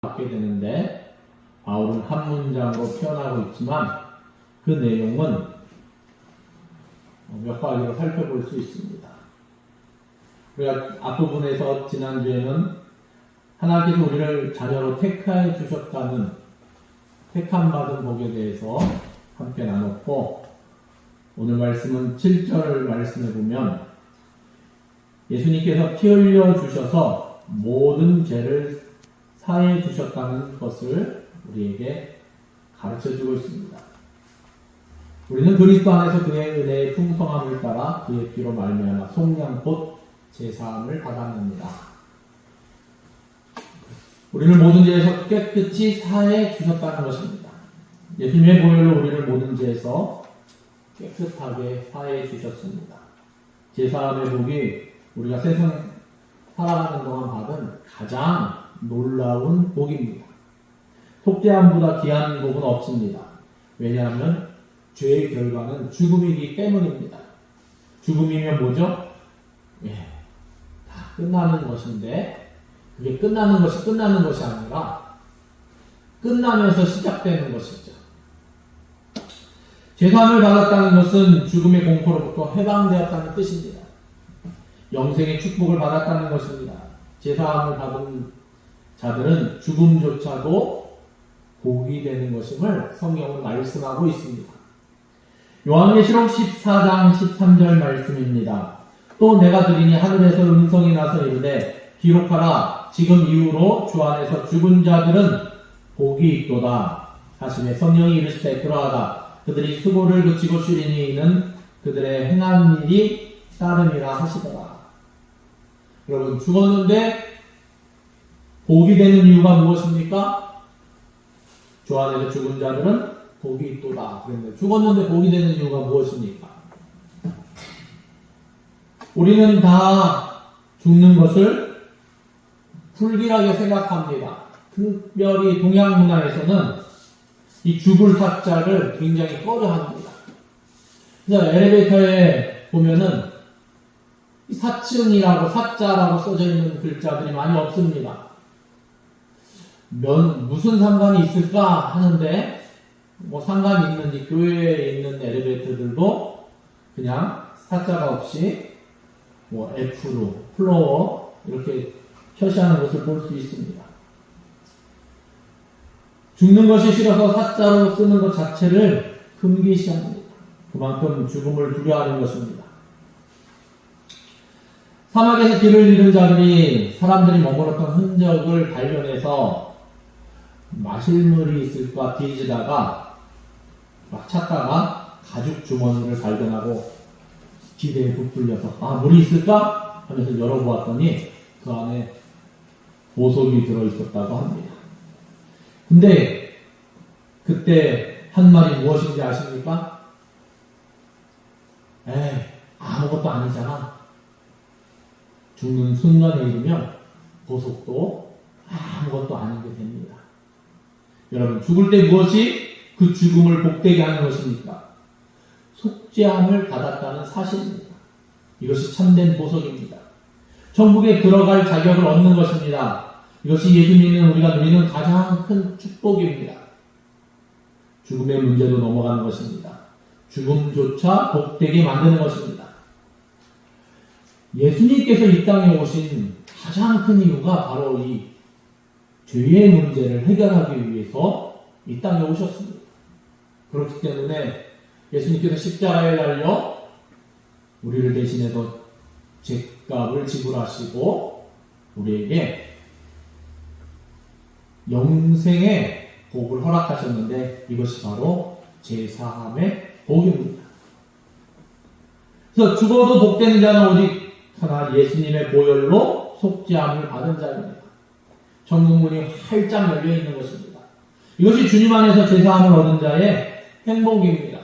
받게 되는데 바울은 한 문장으로 표현하고 있지만 그 내용은 몇 가지로 살펴볼 수 있습니다. 우리가 앞부분에서 지난주에는 하나님께서 우리를 자녀로 택하여 주셨다는 택함받은 복에 대해서 함께 나눴고, 오늘 말씀은 7절 말씀에 보면 예수님께서 피 흘려 주셔서 모든 죄를 사해 주셨다는 것을 우리에게 가르쳐 주고 있습니다. 우리는 그리스도 안에서 그의 은혜의 풍성함을 따라 그의 피로 말미암아 속량 곧 제사함을 받았느니라. 우리를 모든 죄에서 깨끗이 사해 주셨다는 것입니다. 예수님의 보혈로 우리를 모든 죄에서 깨끗하게 사해 주셨습니다. 제사함의 복이 우리가 세상 살아가는 동안 받은 가장 놀라운 복입니다. 속죄함보다 귀한 복은 없습니다. 왜냐하면 죄의 결과는 죽음이기 때문입니다. 죽음이면 뭐죠? 다 끝나는 것인데, 그게 끝나는 것이 아니라 끝나면서 시작되는 것이죠. 제사함을 받았다는 것은 죽음의 공포로부터 해방되었다는 뜻입니다. 영생의 축복을 받았다는 것입니다. 제사함을 받은 자들은 죽음조차도 복이 되는 것임을 성경은 말씀하고 있습니다. 요한계시록 14장 13절 말씀입니다. 또 내가 들으니 하늘에서 음성이 나서 이르되 기록하라, 지금 이후로 주 안에서 죽은 자들은 복이 있도다 하시매 성령이 이르시되 그러하다. 그들이 수고를 그치고 쉬리니 이는 그들의 행한 일이 따름이라 하시더라. 여러분, 죽었는데 복이 되는 이유가 무엇입니까? 주 안에서 죽은 자들은 복이 있도다. 그런데 죽었는데 복이 되는 이유가 무엇입니까? 우리는 다 죽는 것을 불길하게 생각합니다. 특별히 동양 문화에서는 이 죽을 사자를 굉장히 꺼려합니다. 그래서 엘리베이터에 보면은 사층이라고 사자라고 써져 있는 글자들이 많이 없습니다. 무슨 상관이 있을까 하는데, 상관이 있는지, 교회에 있는 엘리베이터들도 그냥 사자가 없이 F로, 플로어 이렇게 표시하는 것을 볼 수 있습니다. 죽는 것이 싫어서 사자로 쓰는 것 자체를 금기시합니다. 그만큼 죽음을 두려워하는 것입니다. 사막에서 길을 잃은 자들이 사람들이 머물렀던 흔적을 발견해서 마실 물이 있을까 뒤지다가 막 찾다가 가죽 주머니를 발견하고 기대에 부풀려서 물이 있을까? 하면서 열어보았더니 그 안에 보석이 들어있었다고 합니다. 근데 그때 한 말이 무엇인지 아십니까? 아무것도 아니잖아. 죽는 순간에 이르면 보석도 아무것도 아니게 됩니다. 여러분, 죽을 때 무엇이 그 죽음을 복되게 하는 것입니까? 속죄함을 받았다는 사실입니다. 이것이 참된 보석입니다. 천국에 들어갈 자격을 얻는 것입니다. 이것이 예수 믿는 우리가 누리는 가장 큰 축복입니다. 죽음의 문제도 넘어가는 것입니다. 죽음조차 복되게 만드는 것입니다. 예수님께서 이 땅에 오신 가장 큰 이유가 바로 이 죄의 문제를 해결하기 위해서 이 땅에 오셨습니다. 그렇기 때문에 예수님께서 십자가에 달려 우리를 대신해서 죄값을 지불하시고 우리에게 영생의 복을 허락하셨는데, 이것이 바로 제사함의 복입니다. 그래서 죽어도 복되는 자는 오직 하나 예수님의 보혈로 속죄함을 받은 자입니다. 천국문이 활짝 열려 있는 것입니다. 이것이 주님 안에서 제사함을 얻은 자의 행복입니다.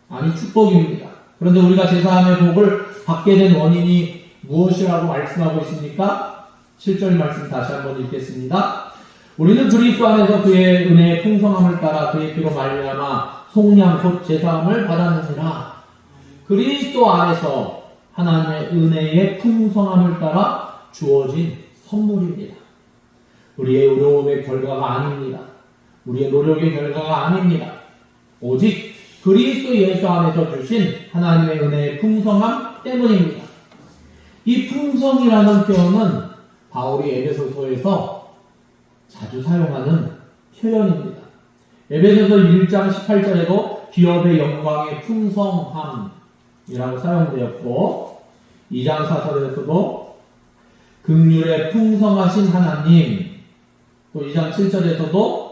아니, 축복입니다. 그런데 우리가 제사함의 복을 받게 된 원인이 무엇이라고 말씀하고 있습니까? 7절 말씀 다시 한번 읽겠습니다. 우리는 그리스도 안에서 그의 은혜의 풍성함을 따라 그의 피로 말미암아 속량 곧 제사함을 받았느니라. 그리스도 안에서 하나님의 은혜의 풍성함을 따라 주어진 선물입니다. 우리의 의로움의 결과가 아닙니다. 우리의 노력의 결과가 아닙니다. 오직 그리스도 예수 안에서 주신 하나님의 은혜의 풍성함 때문입니다. 이 풍성이라는 표현은 바울이 에베소서에서 자주 사용하는 표현입니다. 에베소서 1장 18절에도 기업의 영광의 풍성함이라고 사용되었고 2장 4절에서도 긍휼의 풍성하신 하나님, 또 2장 7절에서도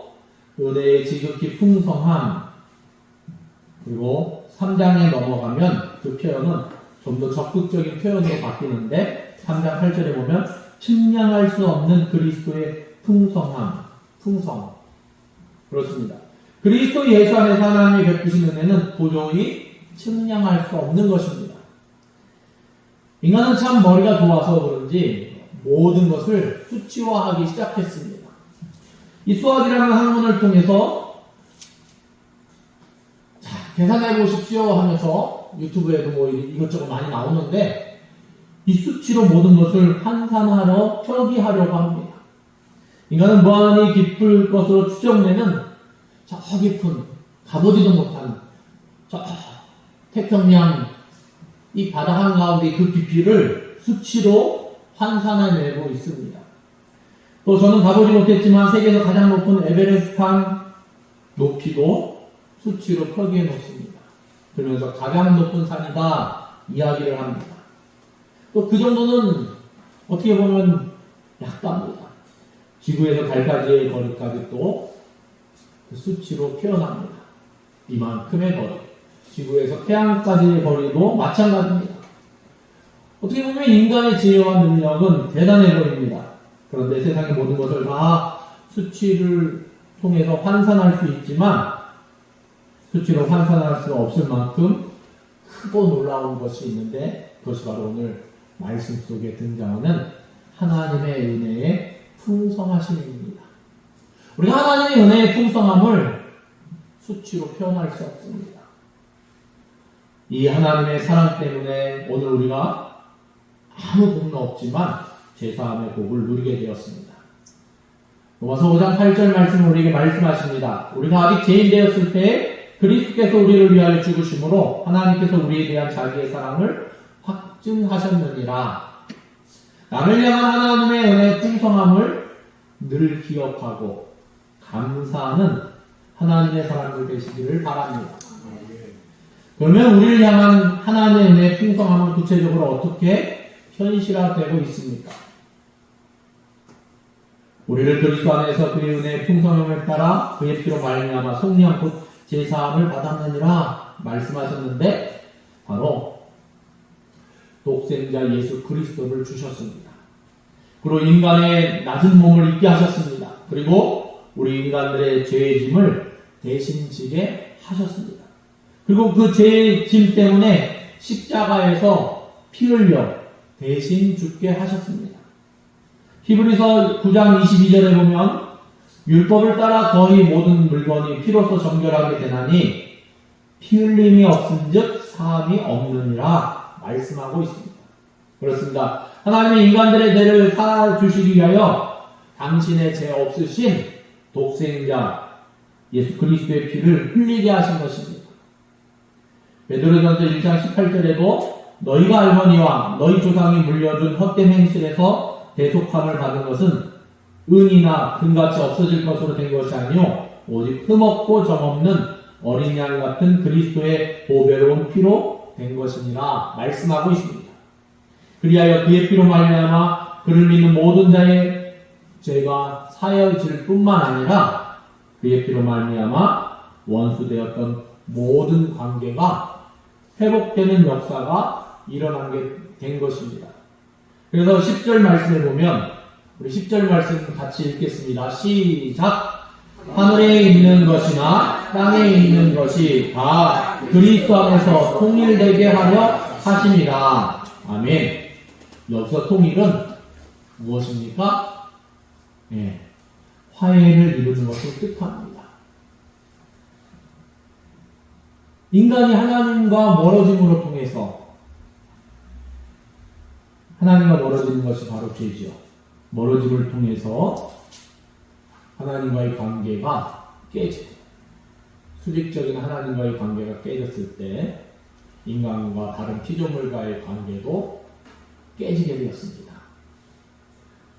은혜의 지극히 풍성함, 그리고 3장에 넘어가면 그 표현은 좀 더 적극적인 표현으로 바뀌는데 3장 8절에 보면 측량할 수 없는 그리스도의 풍성함, 풍성. 그렇습니다. 그리스도 예수 안에서 하나님이 베푸신 은혜는 도저히 측량할 수 없는 것입니다. 인간은 참 머리가 좋아서 그런지 모든 것을 수치화하기 시작했습니다. 이 수학이라는 학문을 통해서 자, 계산해 보십시오 하면서 유튜브에도 뭐 이것저것 많이 나오는데 이 수치로 모든 것을 환산하려 표기하려고 합니다. 인간은 무한히 깊을 것으로 추정되는 저 깊은 가보지도 못한 저 태평양 이 바다 한가운데 그 깊이를 수치로 환산해내고 있습니다. 또 저는 가보지 못했지만 세계에서 가장 높은 에베레스트산 높이도 수치로 표기해 놓습니다. 그러면서 가장 높은 산이다 이야기를 합니다. 또 그 정도는 어떻게 보면 약답니다. 지구에서 달까지의 거리까지 또 그 수치로 표현합니다. 이만큼의 거리. 지구에서 태양까지의 거리도 마찬가지입니다. 어떻게 보면 인간의 지혜와 능력은 대단해 보입니다. 그런데 세상의 모든 것을 다 수치를 통해서 환산할 수 있지만 수치로 환산할 수 없을 만큼 크고 놀라운 것이 있는데 그것이 바로 오늘 말씀 속에 등장하는 하나님의 은혜의 풍성하심입니다. 우리가 하나님의 은혜의 풍성함을 수치로 표현할 수 없습니다. 이 하나님의 사랑 때문에 오늘 우리가 아무 복도 없지만 제사함의 복을 누리게 되었습니다. 로마서 5장 8절 말씀을 우리에게 말씀하십니다. 우리가 아직 죄인 되었을 때 그리스도께서 우리를 위하여 죽으심으로 하나님께서 우리에 대한 자기의 사랑을 확증하셨느니라. 나를 향한 하나님의 은혜의 풍성함을 늘 기억하고 감사하는 하나님의 사람들 되시기를 바랍니다. 그러면 우리를 향한 하나님의 은혜의 풍성함은 구체적으로 어떻게 현실화되고 있습니까? 우리를 그리스도 안에서 그의 은혜의 풍성함을 따라 그의 피로 말미암아 속량 곧 제사함을 받았느니라 말씀하셨는데 바로 독생자 예수 그리스도를 주셨습니다. 그리고 인간의 낮은 몸을 입게 하셨습니다. 그리고 우리 인간들의 죄의 짐을 대신 지게 하셨습니다. 그리고 그 죄의 짐 때문에 십자가에서 피 흘려 대신 죽게 하셨습니다. 히브리서 9장 22절에 보면 율법을 따라 거의 모든 물건이 피로써 정결하게 되나니 피 흘림이 없은즉 사함이 없느니라 말씀하고 있습니다. 그렇습니다. 하나님이 인간들의 죄를 사주시기 위하여 당신의 죄 없으신 독생자 예수 그리스도의 피를 흘리게 하신 것입니다. 베드로전서 1장 18절에도 너희가 알거니와 너희 조상이 물려준 헛된 행실에서 대속함을 받은 것은 은이나 금같이 없어질 것으로 된 것이 아니요 오직 흠없고 정없는 어린 양 같은 그리스도의 보배로운 피로 된 것이니라 말씀하고 있습니다. 그리하여 그의 피로 말미암아 그를 믿는 모든 자의 죄가 사여질 뿐만 아니라 그의 피로 말미암아 원수되었던 모든 관계가 회복되는 역사가 일어나게 된 것입니다. 그래서 10절 말씀을 보면 우리 10절 말씀 같이 읽겠습니다. 시작! 하늘에 있는 것이나 땅에 있는 것이 다 그리스도 안에서 통일되게 하려 하심이라. 아멘. 여기서 통일은 무엇입니까? 네, 화해를 이루는 것을 뜻합니다. 인간이 하나님과 멀어짐으로 통해서 하나님과 멀어지는 것이 바로 죄지요. 멀어짐을 통해서 하나님과의 관계가 깨지고 수직적인 하나님과의 관계가 깨졌을 때 인간과 다른 피조물과의 관계도 깨지게 되었습니다.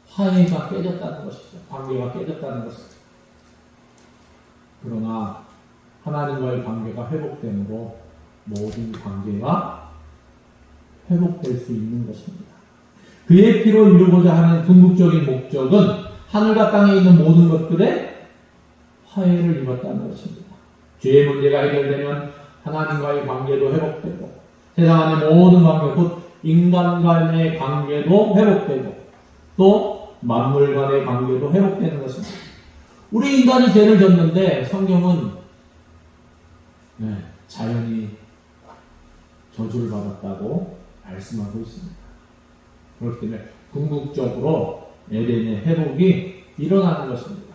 화해가 깨졌다는 것이죠. 관계가 깨졌다는 것입니다. 그러나 하나님과의 관계가 회복됨으로 모든 관계가 회복될 수 있는 것입니다. 그의 피로 이루고자 하는 궁극적인 목적은 하늘과 땅에 있는 모든 것들의 화해를 이뤘다는 것입니다. 죄의 문제가 해결되면 하나님과의 관계도 회복되고 세상 안의 모든 관계, 곧 인간 간의 관계도 회복되고 또 만물 간의 관계도 회복되는 것입니다. 우리 인간이 죄를 졌는데 성경은 자연이 저주를 받았다고 말씀하고 있습니다. 그렇기 때문에 궁극적으로 에덴의 회복이 일어나는 것입니다.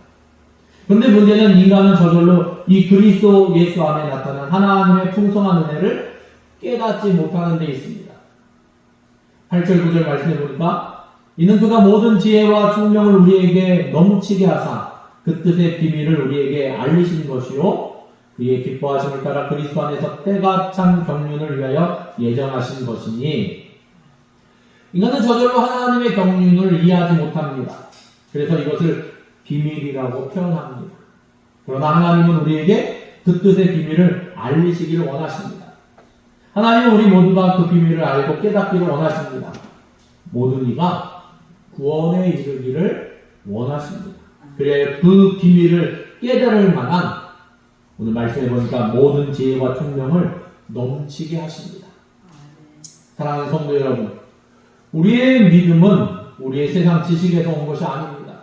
그런데 문제는 인간은 저절로 이 그리스도 예수 안에 나타난 하나님의 풍성한 은혜를 깨닫지 못하는 데 있습니다. 8절 9절 말씀해 보니까 이는 그가 모든 지혜와 총명을 우리에게 넘치게 하사 그 뜻의 비밀을 우리에게 알리신 것이요 그의 기뻐하심을 따라 그리스도 안에서 때가 찬 경륜을 위하여 예정하신 것이니 인간은 저절로 하나님의 경륜을 이해하지 못합니다. 그래서 이것을 비밀이라고 표현합니다. 그러나 하나님은 우리에게 그 뜻의 비밀을 알리시기를 원하십니다. 하나님은 우리 모두가 그 비밀을 알고 깨닫기를 원하십니다. 모든 이가 구원에 이르기를 원하십니다. 그래야 그 비밀을 깨달을 만한 오늘 말씀해 보니까 모든 지혜와 총명을 넘치게 하십니다. 사랑하는 성도 여러분, 우리의 믿음은 우리의 세상 지식에서 온 것이 아닙니다.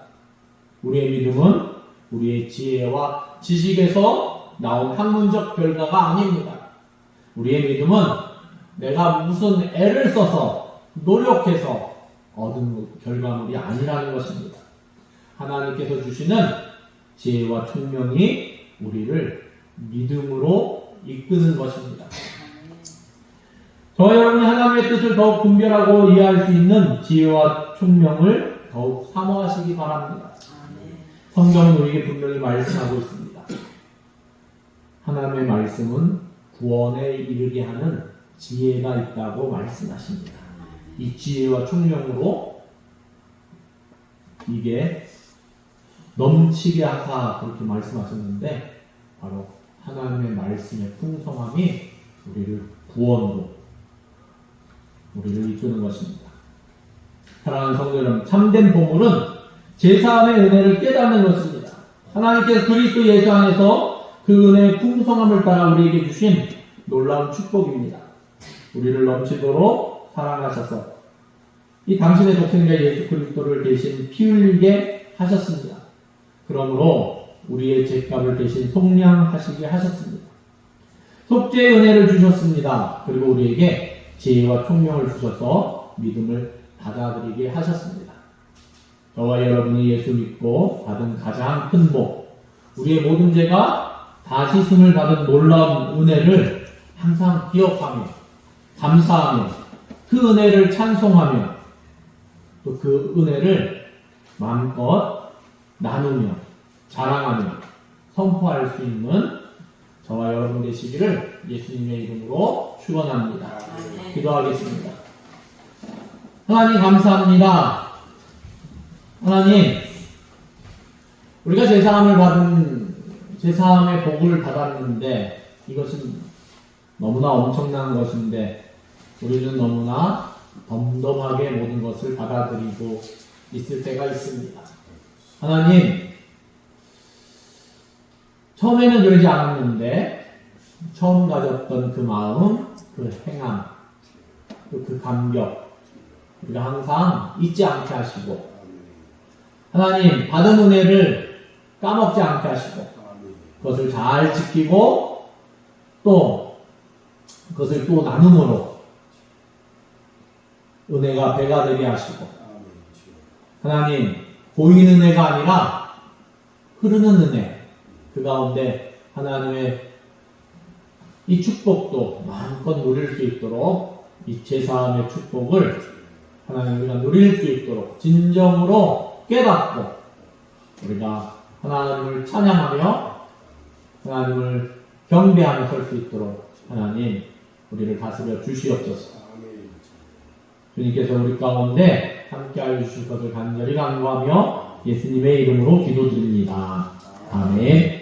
우리의 믿음은 우리의 지혜와 지식에서 나온 학문적 결과가 아닙니다. 우리의 믿음은 내가 무슨 애를 써서 노력해서 얻은 결과물이 아니라는 것입니다. 하나님께서 주시는 지혜와 총명이 우리를 믿음으로 이끄는 것입니다. 저와 여러분이 하나님의 뜻을 더욱 분별하고 이해할 수 있는 지혜와 총명을 더욱 사모하시기 바랍니다. 성경은 우리에게 분명히 말씀하고 있습니다. 하나님의 말씀은 구원에 이르게 하는 지혜가 있다고 말씀하십니다. 이 지혜와 총명으로 이게 넘치게 하사 그렇게 말씀하셨는데 바로 하나님의 말씀의 풍성함이 우리를 구원으로 우리를 이끄는 것입니다. 사랑하는 성도 여러분, 참된 보물은 제3의 은혜를 깨닫는 것입니다. 하나님께서 그리스도 예수 안에서 그 은혜의 풍성함을 따라 우리에게 주신 놀라운 축복입니다. 우리를 넘치도록 사랑하셔서 이 당신의 독생자 예수 그리스도를 대신 피 흘리게 하셨습니다. 그러므로 우리의 죄값을 대신 속량하시게 하셨습니다. 속죄의 은혜를 주셨습니다. 그리고 우리에게 지혜와 총명을 주셔서 믿음을 받아들이게 하셨습니다. 저와 여러분이 예수 믿고 받은 가장 큰 복, 우리의 모든 죄가 다 씻음을 받은 놀라운 은혜를 항상 기억하며 감사하며 그 은혜를 찬송하며 또 그 은혜를 마음껏 나누며 자랑하며 선포할 수 있는 저와 여러분 되시기를 예수님의 이름으로 축원합니다. 기도하겠습니다. 하나님 감사합니다. 하나님, 우리가 제사함의 복을 받았는데 이것은 너무나 엄청난 것인데 우리는 너무나 덤덤하게 모든 것을 받아들이고 있을 때가 있습니다. 하나님, 처음에는 그러지 않았는데 처음 가졌던 그 마음, 그 행함, 그 감격 우리가 항상 잊지 않게 하시고 하나님 받은 은혜를 까먹지 않게 하시고 그것을 잘 지키고 또 그것을 또 나눔으로 은혜가 배가 되게 하시고 하나님 보이는 은혜가 아니라 흐르는 은혜 그 가운데 하나님의 이 축복도 마음껏 누릴 수 있도록 이 제사함의 축복을 하나님 우리가 누릴 수 있도록 진정으로 깨닫고 우리가 하나님을 찬양하며 하나님을 경배하며 설 수 있도록 하나님 우리를 다스려 주시옵소서. 주님께서 우리 가운데 함께하여 주실 것을 간절히 간구하며 예수님의 이름으로 기도드립니다. 아멘.